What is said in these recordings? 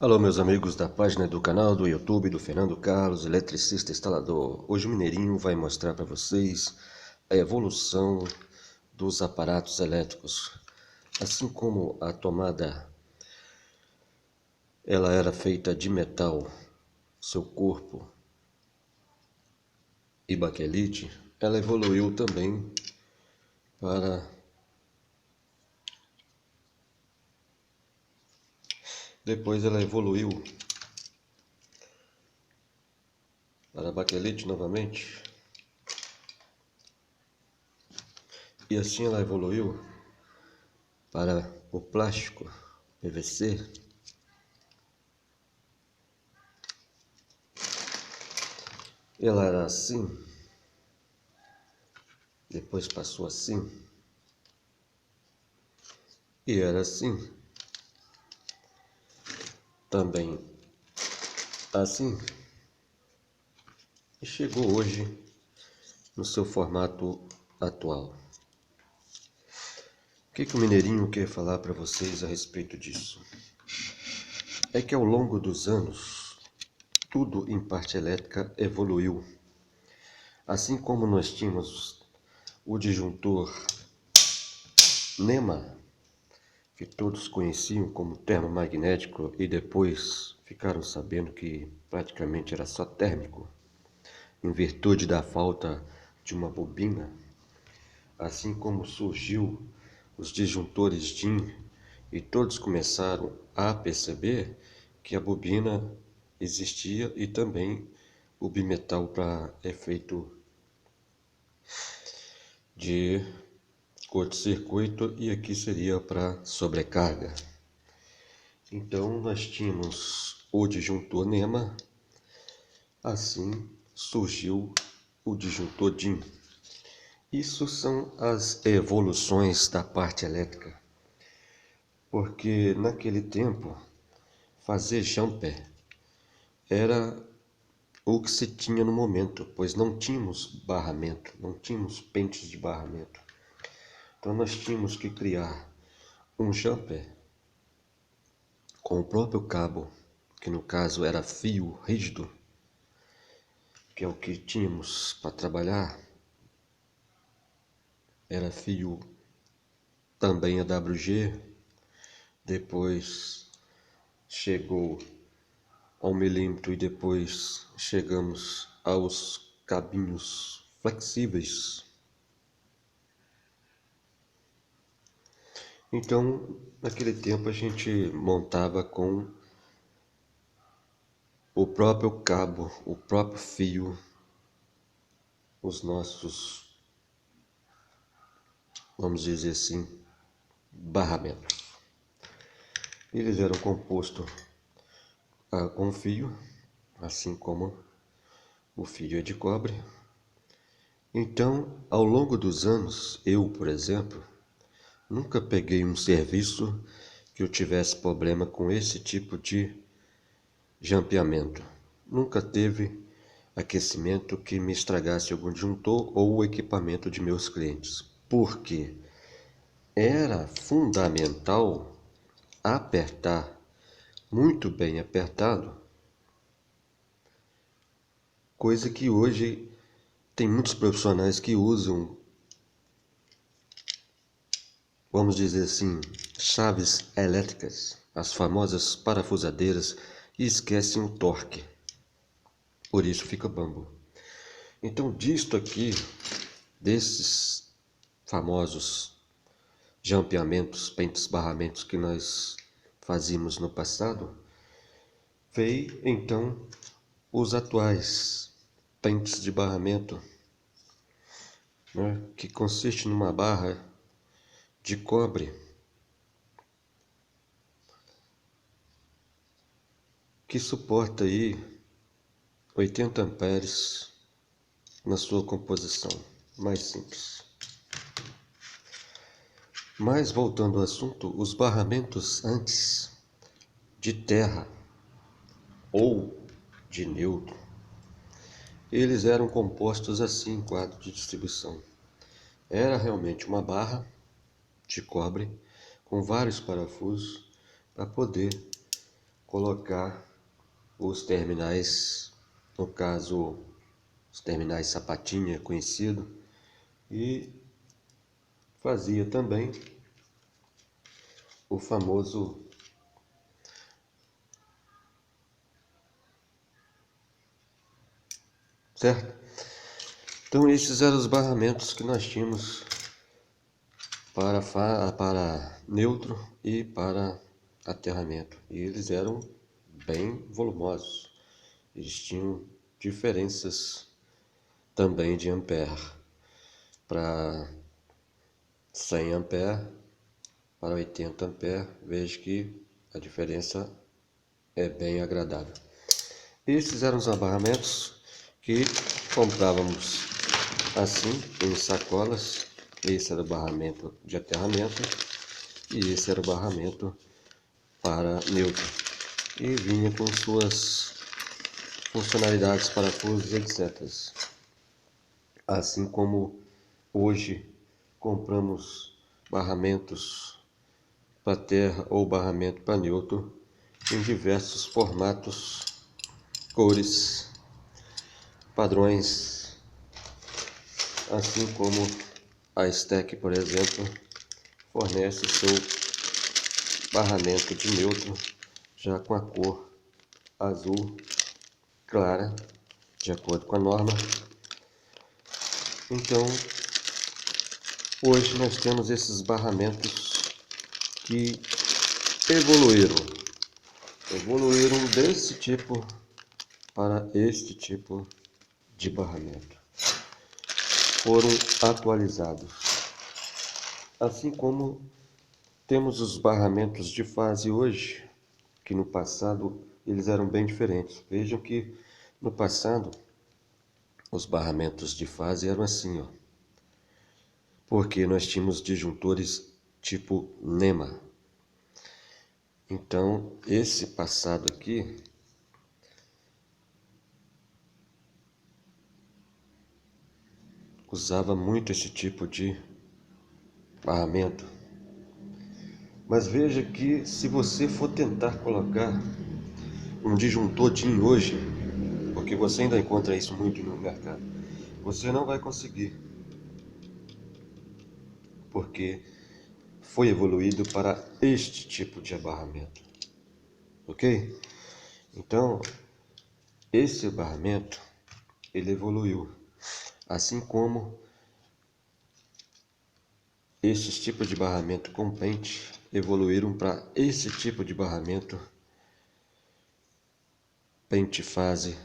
Alô, meus amigos da página do canal do YouTube do Fernando Carlos, eletricista instalador. Hoje o Mineirinho vai mostrar para vocês a evolução dos aparatos elétricos. Assim como a tomada ela era feita de metal, seu corpo e baquelite, ela evoluiu também para depois ela evoluiu para baquelite novamente. E assim ela evoluiu para o plástico PVC. Ela era assim, depois passou assim, e era assim, também assim, e chegou hoje no seu formato atual. O que o Mineirinho quer falar para vocês a respeito disso? É que ao longo dos anos, tudo em parte elétrica evoluiu. Assim como nós tínhamos o disjuntor NEMA, que todos conheciam como termomagnético e depois ficaram sabendo que praticamente era só térmico, em virtude da falta de uma bobina, assim como surgiu os disjuntores DIN e todos começaram a perceber que a bobina existia e também o bimetal para efeito de curto-circuito e aqui seria para sobrecarga. Então nós tínhamos o disjuntor NEMA, assim surgiu o disjuntor DIN. Isso são as evoluções da parte elétrica, porque naquele tempo fazer jumper era o que se tinha no momento, pois não tínhamos barramento, não tínhamos pentes de barramento. Então nós tínhamos que criar um jumper com o próprio cabo, que no caso era fio rígido, que é o que tínhamos para trabalhar, era fio também AWG, depois chegou ao milímetro e depois chegamos aos cabinhos flexíveis. Então, naquele tempo a gente montava com o próprio cabo, o próprio fio, os nossos, vamos dizer assim, barramentos. Eles eram compostos com fio, assim como o fio é de cobre. Então, ao longo dos anos, eu, por exemplo, nunca peguei um serviço que eu tivesse problema com esse tipo de jampeamento. Nunca teve aquecimento que me estragasse algum disjuntor ou o equipamento de meus clientes. Porque era fundamental apertar muito bem apertado, coisa que hoje tem muitos profissionais que usam, vamos dizer assim, chaves elétricas, as famosas parafusadeiras, e esquecem o torque. Por isso fica bambo. Então, disto aqui, desses famosos jampeamentos, pentes, barramentos que nós fazíamos no passado, veio então os atuais pentes de barramento, né, que consiste numa barra de cobre que suporta aí 80 amperes na sua composição mais simples. Mas voltando ao assunto, os barramentos antes de terra ou de neutro, eles eram compostos assim em quadro de distribuição. Era realmente uma barra de cobre com vários parafusos para poder colocar os terminais, no caso os terminais sapatinha conhecido, e fazia também o famoso certo? Então esses eram os barramentos que nós tínhamos para neutro e para aterramento. E eles eram bem volumosos. Eles tinham diferenças também de ampere. Para 100 ampere, para 80 ampere, vejo que a diferença é bem agradável. Esses eram os barramentos que comprávamos assim, em sacolas. Esse era o barramento de aterramento e esse era o barramento para neutro. E vinha com suas funcionalidades, parafusos, etc. Assim como hoje compramos barramentos para terra ou barramento para neutro em diversos formatos, cores, padrões, assim como a Stack, por exemplo, fornece seu barramento de neutro já com a cor azul clara, de acordo com a norma. Então, hoje nós temos esses barramentos que evoluíram desse tipo para este tipo de barramento. Foram atualizados. Assim como temos os barramentos de fase hoje, que no passado eles eram bem diferentes. Vejam que no passado os barramentos de fase eram assim, ó, porque nós tínhamos disjuntores tipo NEMA. Então esse passado aqui usava muito esse tipo de barramento. Mas veja que se você for tentar colocar um disjuntor DIN hoje, porque você ainda encontra isso muito no mercado, você não vai conseguir, porque foi evoluído para este tipo de barramento, ok? Então, esse barramento, ele evoluiu, assim como esses tipos de barramento com pente evoluíram para esse tipo de barramento pente fase,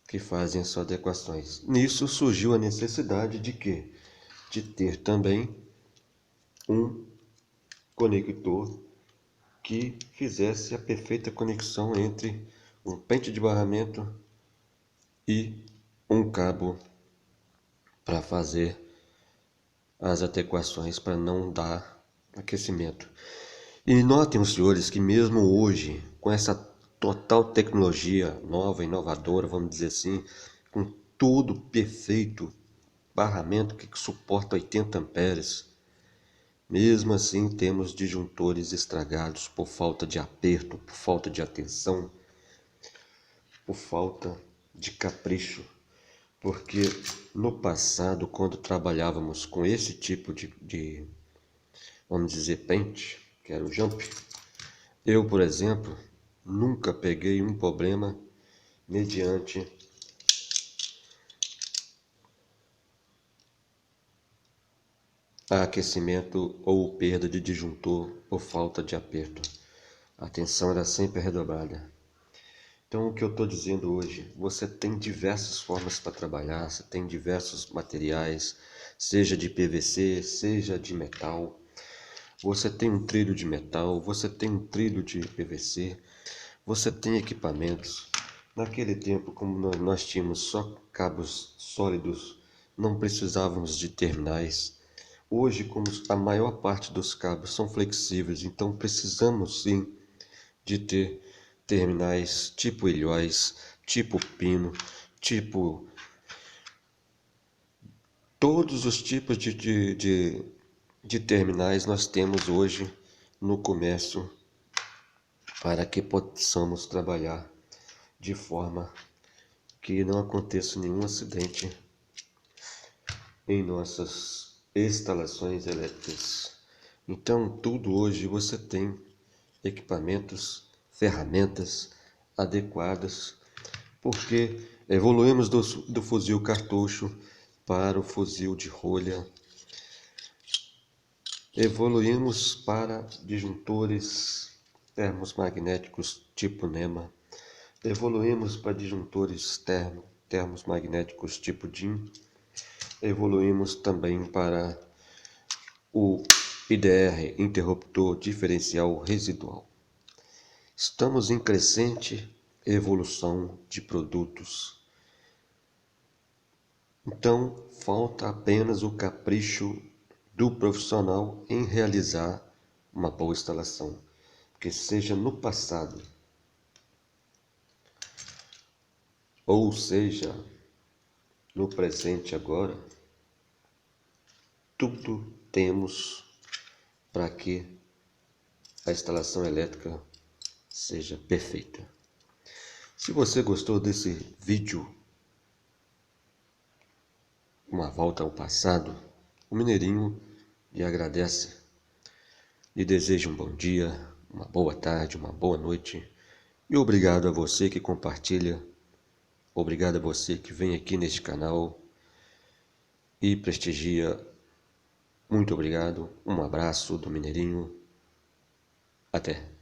que fazem as suas adequações. Nisso surgiu a necessidade de quê? De ter também um conector que fizesse a perfeita conexão entre um pente de barramento e um cabo para fazer as adequações para não dar aquecimento. E notem os senhores que mesmo hoje, com essa total tecnologia nova, inovadora, vamos dizer assim, com tudo perfeito, barramento que suporta 80 amperes, mesmo assim temos disjuntores estragados por falta de aperto, por falta de atenção, por falta de capricho. Porque no passado, quando trabalhávamos com esse tipo de vamos dizer, pente, que era o jump, eu, por exemplo, nunca peguei um problema mediante aquecimento ou perda de disjuntor por falta de aperto. A tensão era sempre redobrada. Então, o que eu estou dizendo hoje, você tem diversas formas para trabalhar, você tem diversos materiais, seja de PVC, seja de metal. Você tem um trilho de metal, você tem um trilho de PVC, você tem equipamentos. Naquele tempo, como nós tínhamos só cabos sólidos, não precisávamos de terminais. Hoje, como a maior parte dos cabos são flexíveis, então precisamos sim de ter terminais tipo ilhóis, tipo pino, tipo todos os tipos de terminais nós temos hoje no comércio para que possamos trabalhar de forma que não aconteça nenhum acidente em nossas instalações elétricas. Então, tudo hoje você tem equipamentos, ferramentas adequadas, porque evoluímos do fuzil cartucho para o fuzil de rolha, evoluímos para disjuntores termos-magnéticos tipo NEMA, evoluímos para disjuntores termos-magnéticos tipo DIN, evoluímos também para o IDR, interruptor diferencial residual. Estamos em crescente evolução de produtos. Então, falta apenas o capricho do profissional em realizar uma boa instalação, que seja no passado, ou seja, no presente agora, tudo temos para que a instalação elétrica seja perfeita. Se você gostou desse vídeo, uma volta ao passado, o Mineirinho lhe agradece, lhe deseja um bom dia, uma boa tarde, uma boa noite, e obrigado a você que compartilha, obrigado a você que vem aqui neste canal e prestigia. Muito obrigado, um abraço do Mineirinho, até!